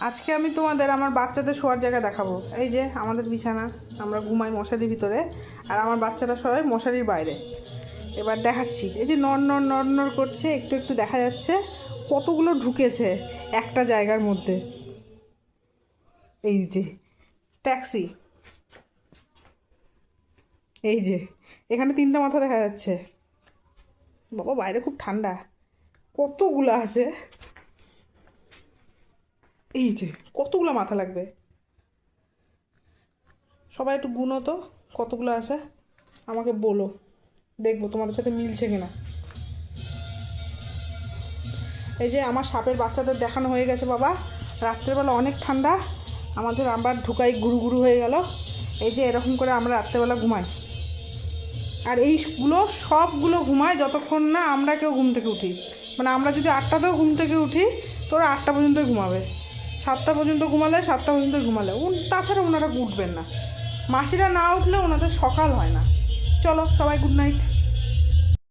আজকে আমি তোমাদের আমার বাচ্চাদের শোয়ার জায়গা দেখাবো। এই যে আমাদের বিছানা, আমরা ঘুমাই মশারির ভিতরে, আর আমার বাচ্চারা সবাই মশারির বাইরে। এবার দেখাচ্ছি, এই যে নড় করছে, একটু একটু দেখা যাচ্ছে কতগুলো ঢুকেছে একটা জায়গার মধ্যে। এই যে ট্যাক্সি, এই যে এখানে 3টা মাথা দেখা যাচ্ছে। বাবা বাইরে খুব ঠান্ডা, কতগুলো আছে। এই যে কতগুলো মাথা লাগবে, সবাই একটু গুনো তো কতগুলো আছে, আমাকে বলো, দেখবো তোমাদের সাথে মিলছে কিনা। এই যে আমার সাপের বাচ্চাদের দেখানো হয়ে গেছে বাবা। রাত্রেবেলা অনেক ঠান্ডা, আমাদের আবার ঢুকাই গুরু গুরু হয়ে গেল। এই যে এরকম করে আমরা রাত্রেবেলা ঘুমাই, আর এইগুলো সবগুলো ঘুমায় যতক্ষণ না আমরা কেউ ঘুম থেকে উঠি। মানে আমরা যদি 8টাতেও ঘুম থেকে উঠি, তো ওরা 8টা পর্যন্তই ঘুমাবে। 7টা পর্যন্ত ঘুমালে 7টা পর্যন্ত ঘুমালে, তাছাড়া ওনারা উঠবেন না। মাসিরা না উঠলে ওনাদের সকাল হয় না। চলো সবাই গুড নাইট।